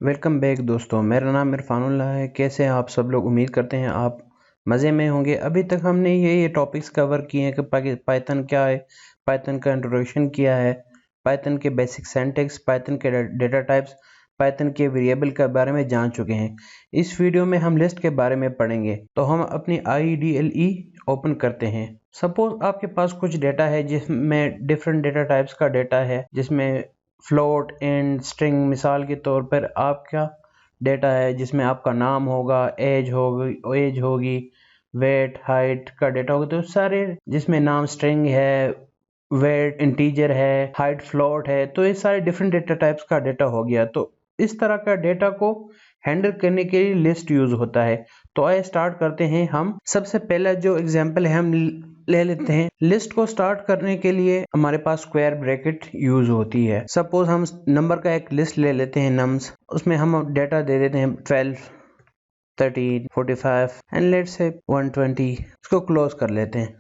Welcome back दोस्तों, मेरा नाम इरफानुल्लाह है। कैसे हैं आप सब लोग? उम्मीद करते हैं आप मज़े में होंगे। अभी तक हमने ये टॉपिक्स कवर किए हैं कि पाइथन क्या है, पाइथन का इंट्रोडक्शन किया है, पाइथन के बेसिक सिंटैक्स, पाइथन के डेटा टाइप्स, पाइथन के वेरिएबल के बारे में जान चुके हैं। इस वीडियो में हम लिस्ट के बारे में पढ़ेंगे। तो हम अपनी IDLE ओपन करते हैं। सपोज आपके पास कुछ डेटा है जिसमें डिफरेंट डेटा टाइप्स का डेटा है, जिसमें फ्लोट एंड स्ट्रिंग। मिसाल के तौर पर आपका डेटा है जिसमें आपका नाम होगा, एज होगी, वेट, हाइट का डेटा होगा। तो सारे जिसमें नाम स्ट्रिंग है, वेट इंटीजर है, हाइट फ्लोट है, तो ये सारे डिफरेंट डेटा टाइप्स का डेटा हो गया। तो इस तरह का डेटा को हैंडल करने के लिए लिस्ट यूज होता है। तो आइए स्टार्ट करते हैं। हम सबसे पहला जो एग्जांपल है हम ले लेते हैं। लिस्ट को स्टार्ट करने के लिए हमारे पास स्क्वायर ब्रैकेट यूज होती है। सपोज हम नंबर का एक लिस्ट ले लेते हैं, नम्स। उसमें हम डेटा दे देते हैं 12, 13, 45 एंड लेट्स से 120। इसको क्लोज कर लेते हैं,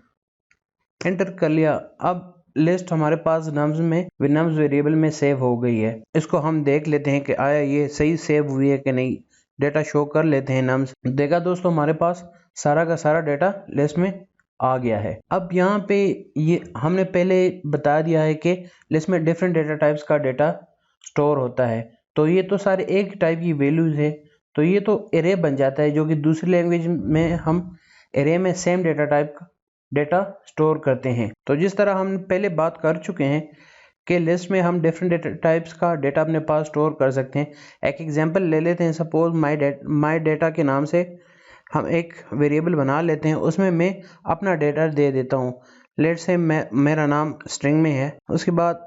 एंटर कर लिया। अब लिस्ट हमारे पास नम्स वेरिएबल में सेव हो गई है। इसको हम देख लेते हैं कि आया ये सही सेव हुई है कि नहीं। डेटा शो कर लेते हैं नम्स। देखा दोस्तों, हमारे पास सारा का सारा डेटा लिस्ट में आ गया है। अब यहाँ पे ये हमने पहले बता दिया है कि लिस्ट में डिफरेंट डेटा टाइप्स का डेटा स्टोर होता है। तो ये तो सारे एक टाइप की वैल्यूज है, तो ये तो एरे बन जाता है, जो कि दूसरी लैंग्वेज में हम एरे में सेम डेटा टाइप का डेटा स्टोर करते हैं। तो जिस तरह हम पहले बात कर चुके हैं कि लिस्ट में हम डिफरेंट डेटा टाइप्स का डेटा अपने पास स्टोर कर सकते हैं। एक एग्जांपल ले लेते हैं। सपोज माई डेटा के नाम से हम एक वेरिएबल बना लेते हैं। उसमें मैं अपना डेटा दे देता हूँ। लेट से मेरा नाम स्ट्रिंग में है, उसके बाद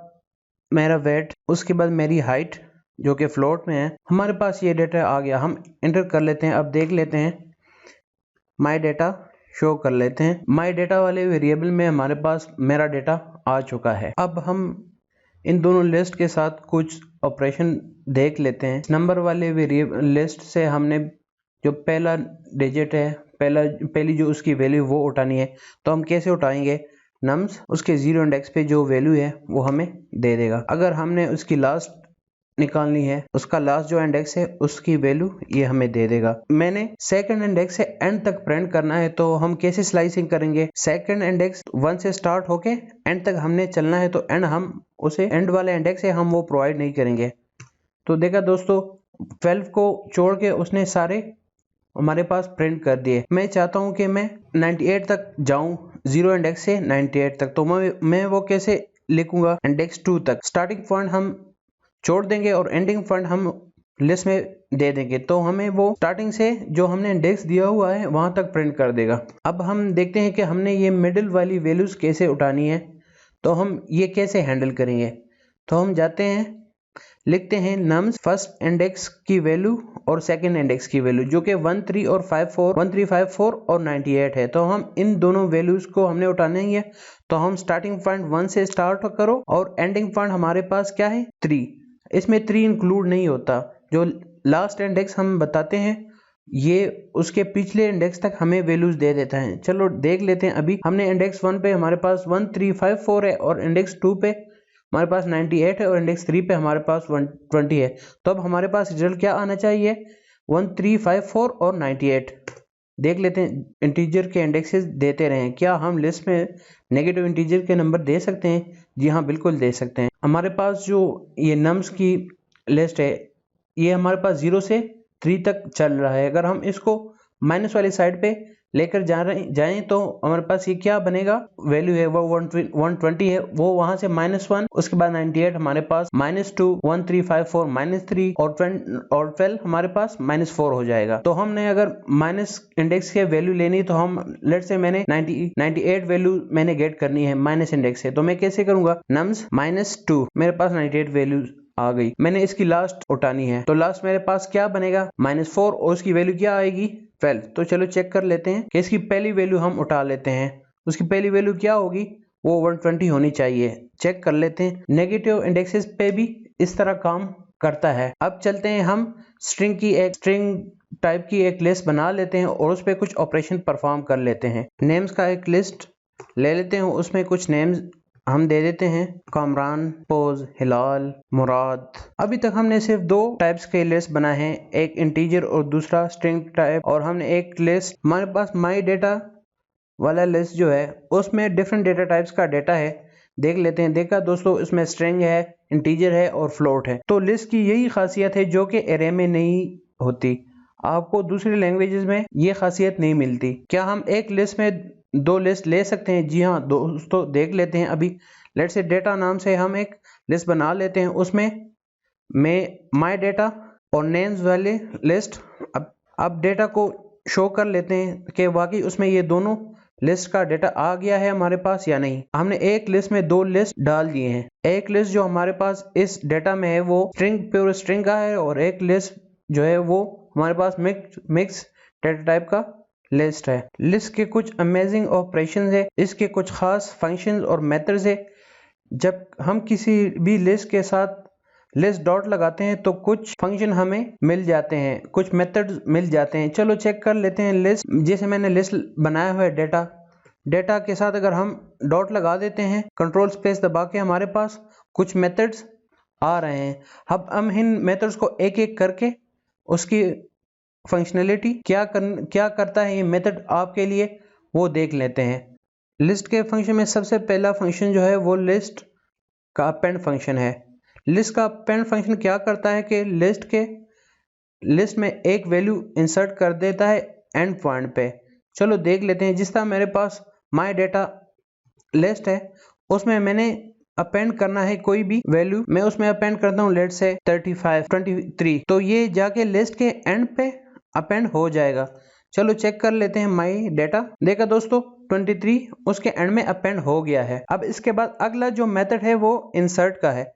मेरा वेट, उसके बाद मेरी हाइट जो कि फ्लोट में है। हमारे पास ये डेटा आ गया, हम एंटर कर लेते हैं। अब देख लेते हैं, माई डेटा शो कर लेते हैं। माई डेटा वाले वेरिएबल में हमारे पास मेरा डेटा आ चुका है। अब हम इन दोनों लिस्ट के साथ कुछ ऑपरेशन देख लेते हैं। नंबर वाले वेरिएबल लिस्ट से हमने जो पहला डिजिट है, पहली जो उसकी वैल्यू वो उठानी है। तो हम कैसे उठाएंगे? नम्स उसके 0 इंडेक्स पे जो वैल्यू है वो हमें दे देगा। अगर हमने उसकी लास्ट निकालनी है, उसका लास्ट जो इंडेक्स है उसकी वैल्यू ये हमें दे देगा। मैंने सेकंड इंडेक्स से एंड तक प्रिंट करना है, तो हम कैसे स्लाइसिंग करेंगे? सेकंड इंडेक्स 1 से स्टार्ट होके एंड तक हमने चलना है, तो एंड हम उसे एंड वाले इंडेक्स से हम वो प्रोवाइड नहीं करेंगे। तो देखा दोस्तों, 12 को छोड़ के उसने सारे हमारे पास प्रिंट कर दिए। मैं चाहता हूं कि मैं 98 तक जाऊं, 0 इंडेक्स से 98 तक। तो मैं वो कैसे लिखूंगा? इंडेक्स 2 तक स्टार्टिंग पॉइंट हम छोड़ देंगे और एंडिंग पॉइंट हम लिस्ट में दे देंगे। तो हमें वो स्टार्टिंग से जो हमने इंडेक्स दिया हुआ है वहां तक प्रिंट कर देगा। अब हम देखते हैं कि हमने ये मिडिल वाली वैल्यूज कैसे उठानी है। तो हम ये कैसे हैंडल करेंगे? तो हम जाते हैं, लिखते हैं नम्स फर्स्ट इंडेक्स की वैल्यू और सेकंड इंडेक्स की वैल्यू, जो कि 13 और 1354 और 98 है। तो हम इन दोनों वैल्यूज को हमने उठाने ही है। तो हम स्टार्टिंग पॉइंट 1 से स्टार्ट करो और एंडिंग पॉइंट हमारे पास क्या है? 3। इसमें 3 इंक्लूड नहीं होता। जो लास्ट इंडेक्स हम बताते हैं ये उसके पिछले इंडेक्स तक हमें वैल्यूज दे देता है। चलो देख लेते हैं। अभी हमने इंडेक्स 1 पे हमारे पास 1354 है और इंडेक्स 2 पे हमारे पास 98 है और इंडेक्स 3 पे हमारे पास 120 है। तो अब हमारे पास रिजल्ट क्या आना चाहिए? 1354 और 98। देख लेते हैं, इंटीजर के इंडेक्सेस देते रहे। क्या हम लिस्ट में नेगेटिव इंटीजर के नंबर दे सकते हैं? जी हाँ, बिल्कुल दे सकते हैं। हमारे पास जो ये नम्स की लिस्ट है ये हमारे पास 0 से 3 तक चल रहा है। अगर हम इसको माइनस वाली साइड पे लेकर जाएं तो हमारे पास ये क्या बनेगा? वैल्यू है वो 120 है, वो वहां से -1, उसके बाद 98 हमारे पास -2, 1354 -3 और 12 हमारे पास -4 हो जाएगा। तो हमने अगर माइनस इंडेक्स के वैल्यू लेनी तो हम लेट से मैंने 98 वैल्यू मैंने गेट करनी है माइनस इंडेक्स से। तो मैं कैसे करूंगा? नम्स -2, मेरे पास 98 वैल्यू आ गई। मैंने इसकी लास्ट उठानी है, तो लास्ट मेरे पास क्या बनेगा? -4 और उसकी वैल्यू क्या आएगी? 12। तो चलो चेक कर लेते हैं कि इसकी पहली वैल्यू हम उठा लेते हैं। उसकी पहली वैल्यू क्या होगी? वो 120 होनी चाहिए। चेक कर लेते हैं। नेगेटिव इंडेक्सेस पे भी इस तरह काम करता है। अब चलते हैं, हम स्ट्रिंग टाइप की एक लिस्ट बना लेते हैं और उस पर कुछ ऑपरेशन परफॉर्म कर लेते हैं। नेम्स का एक लिस्ट ले लेते हैं, उसमें कुछ नेम्स हम दे देते हैं कामरान, पोज, हिलाल, मुराद। अभी तक हमने सिर्फ 2 टाइप्स के लिस्ट बनाए हैं, एक इंटीजर और दूसरा स्ट्रिंग टाइप। और हमने एक लिस्ट, हमारे पास माई डेटा वाला लिस्ट जो है उसमें डिफरेंट डेटा टाइप्स का डेटा है। देख लेते हैं। देखा दोस्तों, इसमें स्ट्रिंग है, इंटीजर है और फ्लोट है। तो लिस्ट की यही खासियत है जो कि एरे में नहीं होती। आपको दूसरी लैंग्वेजेस में ये खासियत नहीं मिलती। क्या हम एक लिस्ट में 2 लिस्ट ले सकते हैं? जी हाँ दोस्तों, देख लेते हैं। अभी लेट्स से डेटा नाम से हम एक लिस्ट बना लेते हैं, उसमें में माई डेटा और नेम्स वाली लिस्ट। अब डेटा को शो कर लेते हैं कि वाकई उसमें ये दोनों लिस्ट का डेटा आ गया है हमारे पास या नहीं। हमने एक लिस्ट में 2 लिस्ट डाल दिए हैं। एक लिस्ट जो हमारे पास इस डेटा में है वो स्ट्रिंग, प्योर स्ट्रिंग का है, और एक लिस्ट जो है वो हमारे पास मिक्स डेटा टाइप का लिस्ट है। लिस्ट के कुछ अमेजिंग ऑपरेशंस है, इसके कुछ खास फंक्शंस और मेथड्स है। जब हम किसी भी लिस्ट के साथ लिस्ट डॉट लगाते हैं तो कुछ फंक्शन हमें मिल जाते हैं, कुछ मेथड्स मिल जाते हैं। चलो चेक कर लेते हैं। लिस्ट, जैसे मैंने लिस्ट बनाया हुआ है डेटा के साथ अगर हम डॉट लगा देते हैं, कंट्रोल स्पेस दबा के, हमारे पास कुछ मेथड्स आ रहे हैं। अब हम इन मेथड्स को एक एक करके उसकी फंक्शनलिटी क्या करता है ये मेथड आपके लिए, वो देख लेते हैं। लिस्ट के फंक्शन में सबसे पहला फंक्शन जो है वो लिस्ट का अपेंड फंक्शन है। लिस्ट का अपेंड फंक्शन क्या करता है कि लिस्ट में एक वैल्यू इंसर्ट कर देता है एंड पॉइंट पे। चलो देख लेते हैं। जिस तरह मेरे पास माई डेटा लिस्ट है, उसमें मैंने अपेंड करना है कोई भी वैल्यू, मैं उसमें अपेंड करता हूँ लेट्स से 35, 23, तो ये जाके लिस्ट के एंड पे अपेंड हो जाएगा। चलो चेक कर लेते हैं माई डेटा। देखा दोस्तों, 23 उसके एंड में अपेंड हो गया है। अब इसके बाद अगला जो मेथड है वो इंसर्ट का है।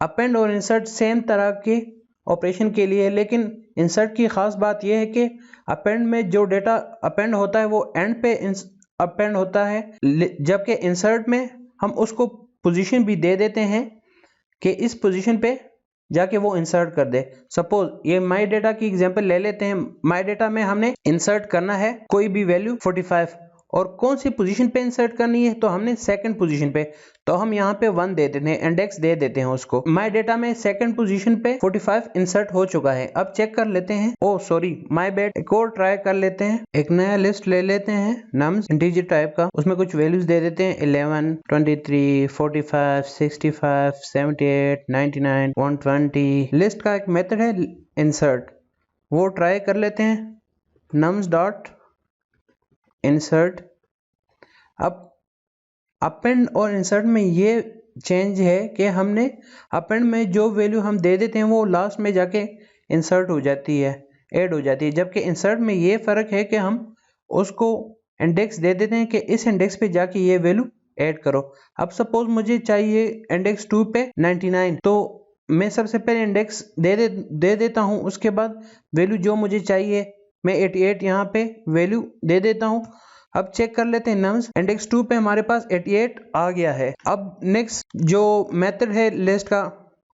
अपेंड और इंसर्ट सेम तरह के ऑपरेशन के लिए, लेकिन इंसर्ट की खास बात यह है कि अपेंड में जो डेटा अपेंड होता है वो एंड पे अपेंड होता है, जबकि इंसर्ट में हम उसको पोजीशन भी दे देते हैं कि इस पोजीशन पे जाके वो इंसर्ट कर दे। सपोज ये माई डेटा की एग्जांपल ले लेते हैं। माई डेटा में हमने इंसर्ट करना है कोई भी वैल्यू 45, और कौन सी पोजीशन पे इंसर्ट करनी है, तो हमने सेकंड पोजीशन पे, तो हम यहाँ पे 1 दे देते हैं, इंडेक्स दे देते हैं उसको। माई डेटा में सेकंड पोजीशन पे 45 इंसर्ट हो चुका है। अब चेक कर लेते हैं, ओ सॉरी माई बैड, एक और ट्राई कर लेते हैं। एक नया लिस्ट ले लेते हैं नम्स इंटीजर टाइप का, उसमें कुछ वैल्यूज दे देते हैं 11, 23, 45, 65, 78, 99, 120। लिस्ट का एक मेथड है इंसर्ट, वो ट्राई कर लेते हैं, नम्स डॉट इंसर्ट। अब अपेंड और इंसर्ट में ये चेंज है कि हमने अपेंड में जो वैल्यू हम दे देते हैं वो लास्ट में जाके इंसर्ट हो जाती है, ऐड हो जाती है, जबकि इंसर्ट में ये फ़र्क है कि हम उसको इंडेक्स दे देते हैं कि इस इंडेक्स पे जाके ये वैल्यू ऐड करो। अब सपोज मुझे चाहिए इंडेक्स 2 पे 99, तो मैं सबसे पहले इंडेक्स दे देता हूँ, उसके बाद वैल्यू जो मुझे चाहिए मैं 88 यहाँ पे वैल्यू दे देता हूँ। अब चेक कर लेते हैं नम्स, इंडेक्स 2 पे हमारे पास 88 आ गया है। अब नेक्स्ट जो मेथड है लिस्ट का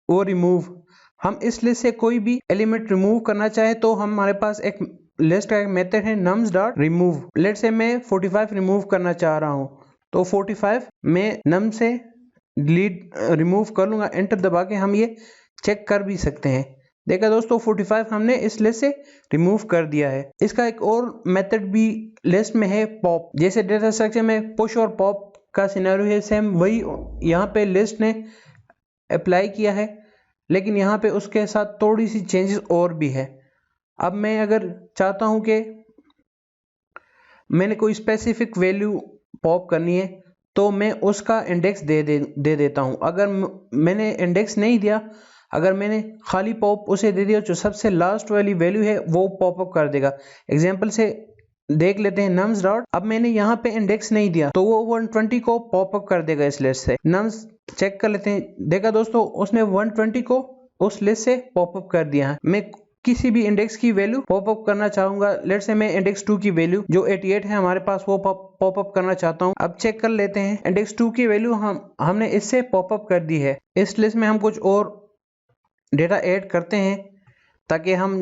वो रिमूव। हम इस लिस्ट से कोई भी एलिमेंट रिमूव करना चाहे तो हमारे पास एक लिस्ट का एक मेथड है nums dot remove. Let's say मैं 45 रिमूव करना चाह रहा हूँ, तो 45 में नम से डिलीट रिमूव कर लूंगा, एंटर दबा के हम ये चेक कर भी सकते हैं। देखा दोस्तों, 45 हमने इस लिस्ट से रिमूव कर दिया है। इसका एक और मेथड भी लिस्ट में है पॉप। जैसे डेटा स्ट्रक्चर में पुश और पॉप का सिनेरियो है, सेम वही यहाँ पे लिस्ट ने अप्लाई किया है, लेकिन यहाँ पे उसके साथ थोड़ी सी चेंजेस और भी है। अब मैं अगर चाहता हूँ कि मैंने कोई स्पेसिफिक वैल्यू पॉप करनी है तो मैं उसका इंडेक्स दे देता हूँ। अगर मैंने इंडेक्स नहीं दिया, अगर मैंने खाली पॉप उसे दे दिया, जो सबसे लास्ट वाली वैल्यू है वो पॉपअप कर देगा। एग्जांपल से देख लेते हैं नम्स डॉट। अब मैंने यहाँ पे इंडेक्स नहीं दिया तो वो 120 को पॉपअप कर देगा इस लिस्ट से। नम्स चेक कर लेते हैं। देखा दोस्तों, उसने 120 को उस लिस्ट से पॉपअप कर दिया है। मैं किसी भी इंडेक्स की वैल्यू पॉपअप करना चाहूंगा, लेट्स से मैं इंडेक्स 2 की वैल्यू जो 88 है हमारे पास वो पॉपअप करना चाहता हूं। अब चेक कर लेते हैं, इंडेक्स 2 की वैल्यू हमने इससे पॉपअप कर दी है। इस लिस्ट में हम कुछ और डेटा ऐड करते हैं ताकि हम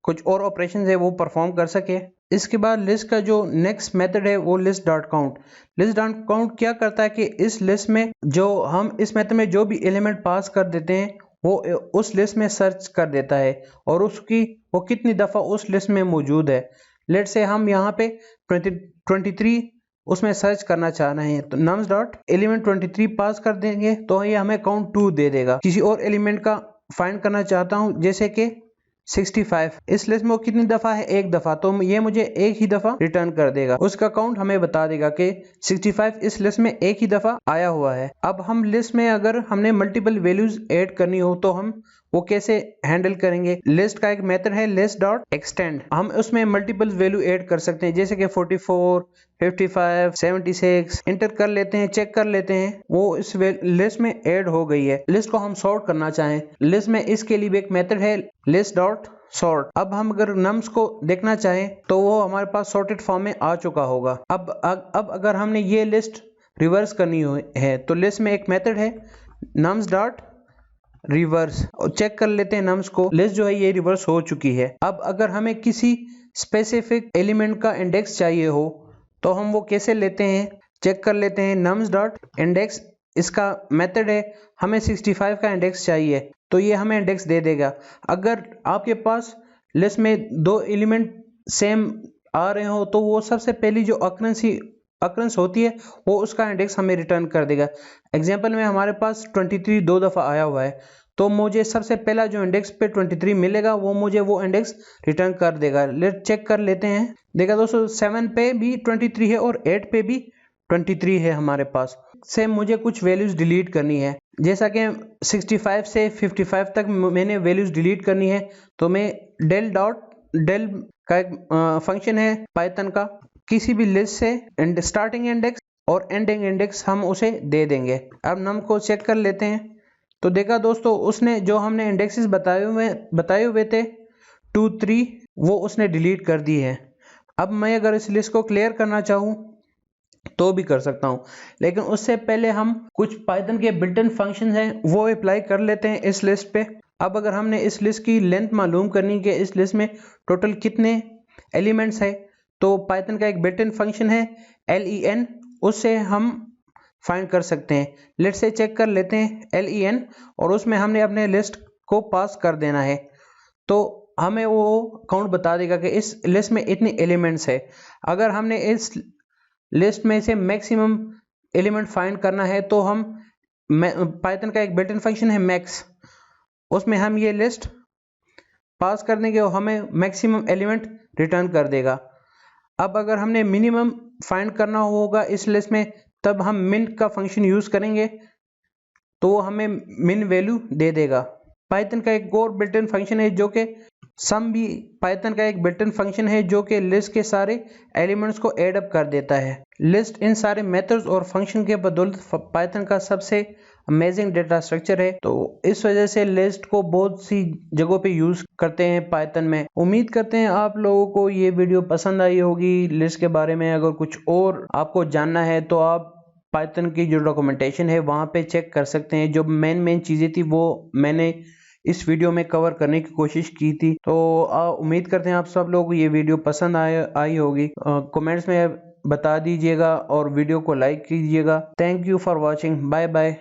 कुछ और ऑपरेशन है वो परफॉर्म कर सके। इसके बाद लिस्ट का जो नेक्स्ट मेथड है वो list dot count. List dot count क्या करता है कि इस लिस्ट में जो हम इस मेथड में जो भी एलिमेंट पास कर देते हैं वो उस लिस्ट में सर्च कर देता है और उसकी वो कितनी दफ़ा उस लिस्ट में मौजूद है। लेट से हम यहाँ पे 23 उसमें सर्च करना चाह रहे हैं तो nums डॉट एलिमेंट 23 पास कर देंगे तो ये हमें काउंट 2 दे देगा। किसी और एलिमेंट का फाइंड करना चाहता हूँ जैसे कि 65, इस लिस्ट में वो कितनी दफा है, एक दफा, तो ये मुझे एक ही दफा रिटर्न कर देगा। उसका काउंट हमें बता देगा कि 65 इस लिस्ट में एक ही दफा आया हुआ है। अब हम लिस्ट में अगर हमने मल्टीपल वैल्यूज ऐड करनी हो तो हम वो कैसे हैंडल करेंगे। लिस्ट का एक मेथड है लिस्ट डॉट एक्सटेंड, हम उसमें मल्टीपल वैल्यू ऐड कर सकते हैं जैसे कि 44, 55, 76 इंटर कर लेते हैं, चेक कर लेते हैं वो इस लिस्ट में ऐड हो गई है। लिस्ट को हम सॉर्ट करना चाहें लिस्ट में, इसके लिए भी एक मेथड है लिस्ट डॉट सॉर्ट। अब हम अगर नम्स को देखना चाहें तो वो हमारे पास सॉर्टेड फॉर्म में आ चुका होगा। अब अगर हमने ये लिस्ट रिवर्स करनी है तो लिस्ट में एक मेथड है नम्स डॉट रिवर्स, और चेक कर लेते हैं नम्स को, लिस्ट जो है ये रिवर्स हो चुकी है। अब अगर हमें किसी स्पेसिफिक एलिमेंट का इंडेक्स चाहिए हो तो हम वो कैसे लेते हैं, चेक कर लेते हैं नम्स डॉट इंडेक्स, इसका मेथड है हमें 65 का इंडेक्स चाहिए तो ये हमें इंडेक्स दे देगा। अगर आपके पास लिस्ट में दो एलिमेंट सेम आ रहे हो तो वो सबसे पहली जो अक्रंस होती है वो उसका इंडेक्स हमें रिटर्न कर देगा। एग्जांपल में हमारे पास 23 दो दफ़ा आया हुआ है तो मुझे सबसे पहला जो इंडेक्स पे 23 मिलेगा वो मुझे वो इंडेक्स रिटर्न कर देगा। लेट चेक कर लेते हैं, देखा दोस्तों 7 पे भी 23 है और 8 पे भी 23 है हमारे पास। से मुझे कुछ वैल्यूज डिलीट करनी है जैसा कि 65 से 55 तक मैंने वैल्यूज डिलीट करनी है तो मैं डेल का एक फंक्शन है पाइथन का, किसी भी लिस्ट से स्टार्टिंग इंडेक्स और एंडिंग इंडेक्स हम उसे दे देंगे। अब नम को चेक कर लेते हैं तो देखा दोस्तों उसने जो हमने इंडेक्सेस बताए हुए थे 2, 3 वो उसने डिलीट कर दी है। अब मैं अगर इस लिस्ट को क्लियर करना चाहूँ तो भी कर सकता हूँ, लेकिन उससे पहले हम कुछ पाइथन के बिल्ट इन फंक्शन हैं वो अप्लाई कर लेते हैं इस लिस्ट पे। अब अगर हमने इस लिस्ट की लेंथ मालूम करनी कि इस लिस्ट में टोटल कितने एलिमेंट्स है तो पाइथन का एक बिल्ट इन फंक्शन है len, उससे हम फाइंड कर सकते हैं। लेट से चेक कर लेते हैं len और उसमें हमने अपने लिस्ट को पास कर देना है तो हमें वो काउंट बता देगा कि इस लिस्ट में इतनी एलिमेंट्स है। अगर हमने इस लिस्ट में से मैक्सिमम एलिमेंट फाइंड करना है तो हम पाइथन का एक बिल्ट इन फंक्शन है मैक्स, उसमें हम ये लिस्ट पास कर देंगे और हमें मैक्सिमम एलिमेंट रिटर्न कर देगा। अब अगर हमने मिनिमम फाइंड करना होगा इस लिस्ट में तब हम मिन का फंक्शन यूज करेंगे तो वो हमें मिन वैल्यू दे देगा। पाइथन का एक और बिल्ट इन फंक्शन है जो कि सम भी पाइथन का एक बिल्ट इन फंक्शन है जो कि लिस्ट के सारे एलिमेंट्स को ऐड अप कर देता है। लिस्ट इन सारे मेथड्स और फंक्शन के बदौलत पाइथन का सबसे अमेजिंग डेटा स्ट्रक्चर है तो इस वजह से लिस्ट को बहुत सी जगहों पे यूज करते हैं पाइथन में। उम्मीद करते हैं आप लोगों को ये वीडियो पसंद आई होगी लिस्ट के बारे में। अगर कुछ और आपको जानना है तो आप पाइथन की जो डॉक्यूमेंटेशन है वहाँ पे चेक कर सकते हैं। जो मेन चीज़ें थी वो मैंने इस वीडियो में कवर करने की कोशिश की थी। तो उम्मीद करते हैं आप सब लोग ये वीडियो पसंद आई होगी। कमेंट्स में बता दीजिएगा और वीडियो को लाइक कीजिएगा। Thank you for watching, bye bye.